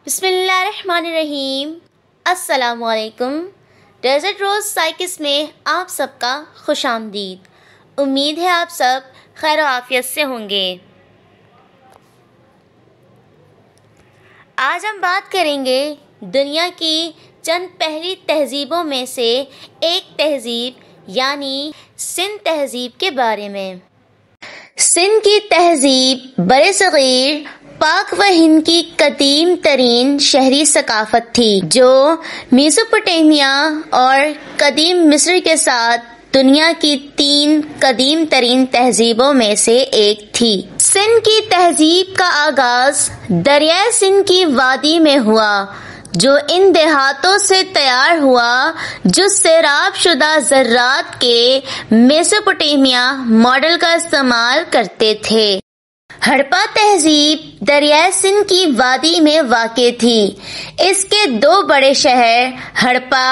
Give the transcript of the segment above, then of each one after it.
بسم اللہ الرحمن الرحیم۔ السلام علیکم۔ ڈیزرٹ روز سائکس میں آپ سب کا خوش آمدید۔ امید ہے آپ سب خیر و عافیت سے ہوں گے۔ آج ہم بات کریں گے دنیا کی چند پہلی تہذیبوں میں سے ایک تہذیب یعنی سندھ تہذیب کے بارے میں۔ سندھ کی تہذیب برصغیر پاک و ہند کی قدیم ترین شہری ثقافت تھی جو میسوپوٹیمیا اور قدیم مصر کے ساتھ دنیا کی 3 قدیم ترین تہذیبوں میں سے ایک تھی۔ سندھ کی تہذیب کا آغاز دریائے سندھ کی وادی میں ہوا جو ان دیہاتوں سے تیار ہوا جو سیراب شدہ ذرات کے میسوپوٹیمیا ماڈل کا استعمال کرتے تھے۔ ہڑپا تہذیب دریائے سندھ کی وادی میں واقع تھی۔ اس کے 2 بڑے شہر ہڑپا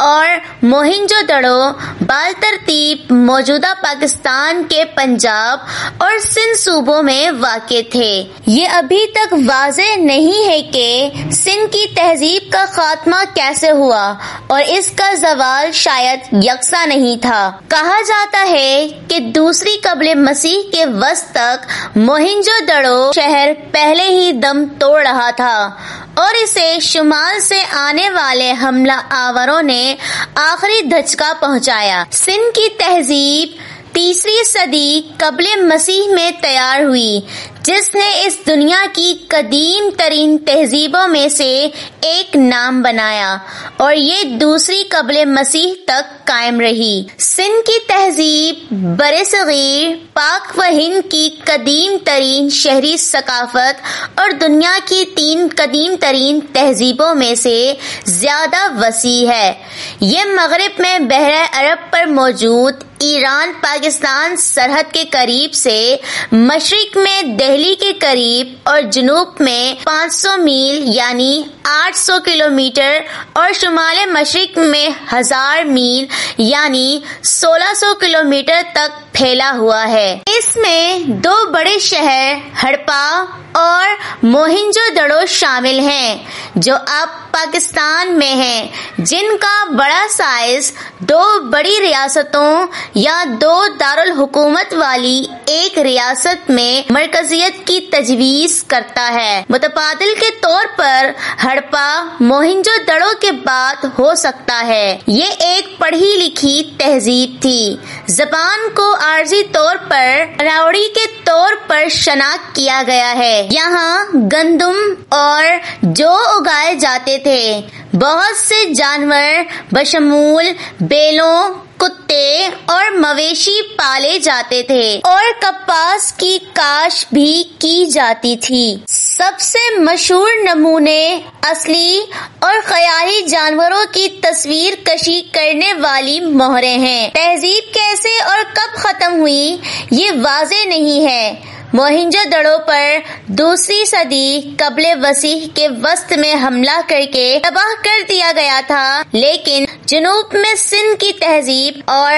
اور موہنجو دڑو بالترتیب موجودہ پاکستان کے پنجاب اور سندھ صوبوں میں واقع تھے۔ یہ ابھی تک واضح نہیں ہے کہ سندھ کی تہذیب کا خاتمہ کیسے ہوا اور اس کا زوال شاید یکساں نہیں تھا۔ کہا جاتا ہے کہ دوسری قبل مسیح کے وسط تک موہنجو دڑو شہر پہلے ہی دم توڑ رہا تھا اور اسے شمال سے آنے والے حملہ آوروں نے آخری دھچکا پہنچایا۔ سندھ کی تہذیب 3 صدی قبل مسیح میں تیار ہوئی جس نے اس دنیا کی قدیم ترین تہذیبوں میں سے ایک نام بنایا اور یہ 2 قبل مسیح تک قائم رہی۔ سندھ کی تہذیب برصغیر پاک و ہند کی قدیم ترین شہری ثقافت اور دنیا کی 3 قدیم ترین تہذیبوں میں سے زیادہ وسیع ہے۔ یہ مغرب میں بحر عرب پر موجود ایران پاکستان سرحد کے قریب سے مشرق میں دہلی کے قریب اور جنوب میں 500 میل یعنی 800 کلومیٹر اور شمال مشرق میں 1000 میل یعنی 1600 کلومیٹر تک پھیلا ہوا ہے۔ اس میں 2 بڑے شہر ہڑپا اور موہنجو دڑو شامل ہیں جو اب پاکستان میں ہیں، جن کا بڑا سائز 2 بڑی ریاستوں یا 2 دارالحکومت والی ایک ریاست میں مرکزیت کی تجویز کرتا ہے۔ متبادل کے طور پر ہڑپا موہنجو دڑو کے بعد ہو سکتا ہے۔ یہ ایک پڑھی لکھی تہذیب تھی۔ زبان کو عارضی طور پر راوڑی کے طور پر شناخت کیا گیا ہے۔ یہاں گندم اور جو اگائے جاتے تھے۔ بہت سے جانور بشمول بیلوں، کتے اور مویشی پالے جاتے تھے اور کپاس کی کاشت بھی کی جاتی تھی۔ سب سے مشہور نمونے اصلی اور خیالی جانوروں کی تصویر کشی کرنے والی مہریں ہیں۔ تہذیب کیسے اور کب ختم ہوئی یہ واضح نہیں ہے۔ موہنجو دڑو پر 2 صدی قبل مسیح کے وسط میں حملہ کر کے تباہ کر دیا گیا تھا، لیکن جنوب میں سندھ کی تہذیب اور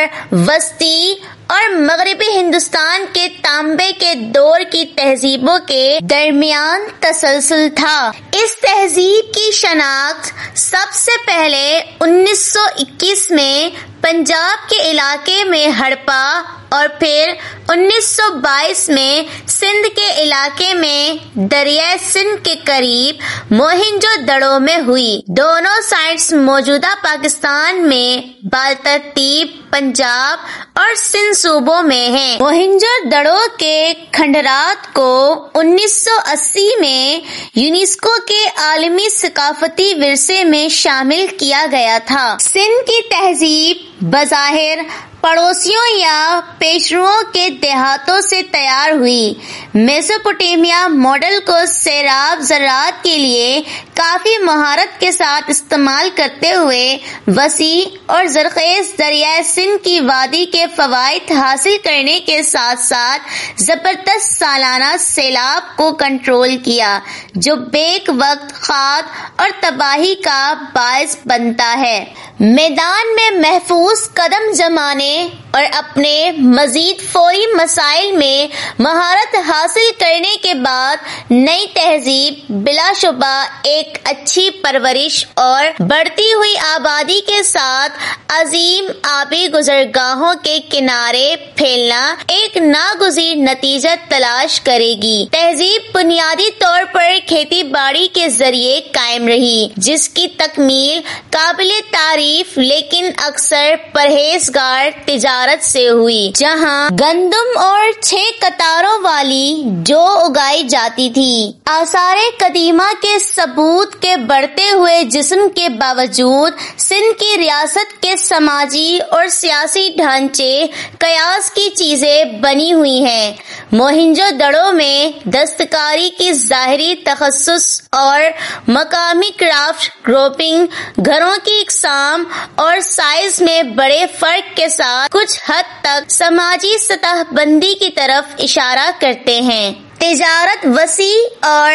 وسطی اور مغربی ہندوستان کے تانبے کے دور کی تہذیبوں کے درمیان تسلسل تھا۔ اس تہذیب کی شناخت سب سے پہلے 1921 میں پنجاب کے علاقے میں ہڑپا اور پھر 1922 میں سندھ کے علاقے میں دریائے سندھ کے قریب موہنجو دڑو میں ہوئی۔ دونوں سائٹس موجودہ پاکستان میں بالترتیب پنجاب اور سندھ صوبوں میں ہیں۔ موہنجو دڑو کے کھنڈرات کو 1980 میں یونیسکو کے عالمی ثقافتی ورثے میں شامل کیا گیا تھا۔ سندھ کی تہذیب بظاہر پڑوسیوں یا پیشروؤں کے دیہاتوں سے تیار ہوئی۔ میسوپوٹیمیا ماڈل کو سیراب ذرات کے لیے کافی مہارت کے ساتھ استعمال کرتے ہوئے وسیع اور زرخیز دریائے سندھ کی وادی کے فوائد حاصل کرنے کے ساتھ ساتھ زبردست سالانہ سیلاب کو کنٹرول کیا جو بیک وقت خاک اور تباہی کا باعث بنتا ہے۔ میدان میں محفوظ قدم جمانے اور اپنے مزید فوری مسائل میں مہارت حاصل کرنے کے بعد نئی تہذیب بلا شبہ ایک اچھی پرورش اور بڑھتی ہوئی آبادی کے ساتھ عظیم آبی گزرگاہوں کے کنارے پھیلنا ایک ناگزیر نتیجہ تلاش کرے گی۔ تہذیب بنیادی طور پر کھیتی باڑی کے ذریعے قائم رہی، جس کی تکمیل قابل تعریف لیکن اکثر پرہیزگار تجارت سے ہوئی، جہاں گندم اور 6 قطاروں والی جو اگائی جاتی تھی۔ آثار قدیمہ کے ثبوت کے بڑھتے ہوئے جسم کے باوجود سندھ کی ریاست کے سماجی اور سیاسی ڈھانچے قیاس کی چیزیں بنی ہوئی ہیں۔ موہنجو دڑو میں دستکاری کی ظاہری تخصص اور مقامی کرافٹ گروپنگ گھروں کی اقسام اور سائز میں بڑے فرق کے ساتھ کچھ حد تک سماجی سطح بندی کی طرف اشارہ کرتے ہیں۔ تجارت وسیع اور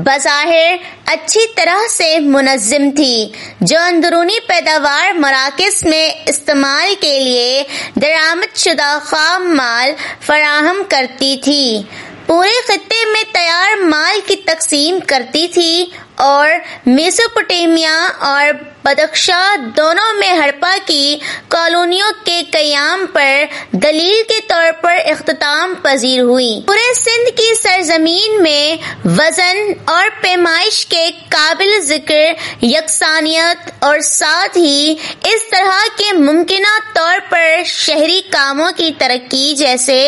بظاہر اچھی طرح سے منظم تھی، جو اندرونی پیداوار مراکز میں استعمال کے لیے درآمد شدہ خام مال فراہم کرتی تھی، پورے خطے میں تیار مال کی تقسیم کرتی تھی اور میسوپوٹیمیا اور بدخشاں دونوں میں ہڑپا کی کالونیوں کے قیام پر دلیل کے طور پر اختتام پذیر ہوئی۔ پورے سندھ کی سرزمین میں وزن اور پیمائش کے قابل ذکر یکسانیت اور ساتھ ہی اس طرح کے ممکنہ طور پر شہری کاموں کی ترقی جیسے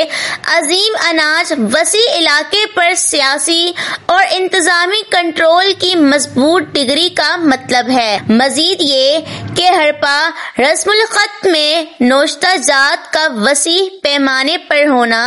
عظیم اناج وسیع علاقے پر سیاسی اور انتظامی کنٹرول کی مضبوط ڈگری کا مطلب ہے۔ مزید یہ کہ ہڑپا رسم الخط میں نوشتہ جات کا وسیع پیمانے پر ہونا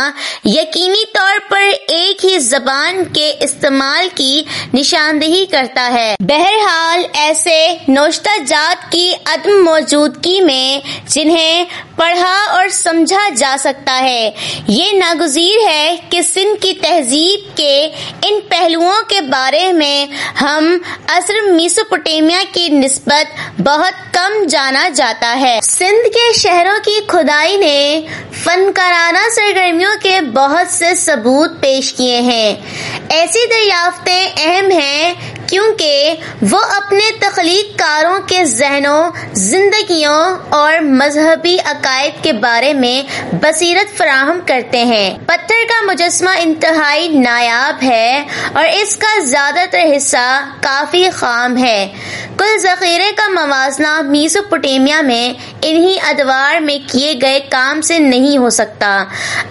یقینی طور پر ایک ہی زبان کے استعمال کی نشاندہی کرتا ہے۔ بہرحال ایسے نوشتہ جات کی عدم موجودگی میں جنہیں پڑھا اور سمجھا جا سکتا ہے، یہ ناگزیر ہے کہ سندھ کی تہذیب کے ان پہلوؤں کے بارے میں ہم عصر میسوپوٹیمیا کی نسبت بہت کم جانا جاتا ہے۔ سندھ کے شہروں کی کھدائی نے فنکارانہ سرگرمیوں کے بہت سے ثبوت پیش کیے ہیں۔ ایسی دریافتیں اہم ہیں کیونکہ وہ اپنے تخلیق کاروں کے ذہنوں، زندگیوں اور مذہبی عقائد کے بارے میں بصیرت فراہم کرتے ہیں۔ پتھر کا مجسمہ انتہائی نایاب ہے اور اس کا زیادہ تر حصہ کافی خام ہے۔ کل ذخیرے کا موازنہ میسوپوٹیمیا میں انہی ادوار میں کیے گئے کام سے نہیں ہو سکتا۔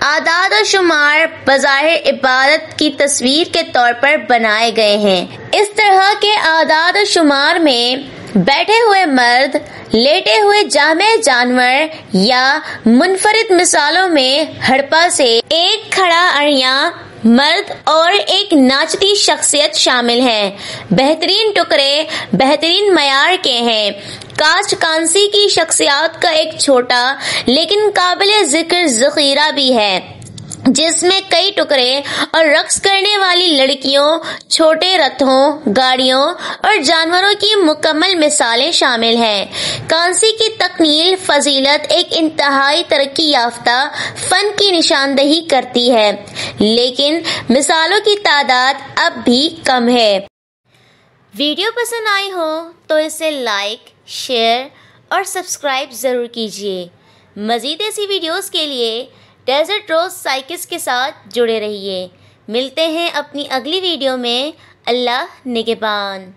اعداد و شمار بظاہر عبادت کی تصویر کے طور پر بنائے گئے ہیں۔ اس طرح کے اعداد و شمار میں بیٹھے ہوئے مرد، لیٹے ہوئے جامع جانور یا منفرد مثالوں میں ہڑپا سے ایک کھڑا اڑیاں مرد اور ایک ناچتی شخصیت شامل ہیں۔ بہترین ٹکڑے بہترین معیار کے ہیں۔ کاسٹ کانسی کی شخصیات کا ایک چھوٹا لیکن قابل ذکر ذخیرہ بھی ہے، جس میں کئی ٹکڑے اور رقص کرنے والی لڑکیوں، چھوٹے رتھوں، گاڑیوں اور جانوروں کی مکمل مثالیں شامل ہیں۔ کانسی کی تکمیل فضیلت ایک انتہائی ترقی یافتہ فن کی نشاندہی کرتی ہے، لیکن مثالوں کی تعداد اب بھی کم ہے۔ ویڈیو پسند آئی ہو تو اسے لائک، شیئر اور سبسکرائب ضرور کیجیے۔ مزید ایسی ویڈیوز کے لیے ڈیزرٹ روز سائکس کے ساتھ جڑے رہیے۔ ملتے ہیں اپنی اگلی ویڈیو میں۔ اللہ نگہبان۔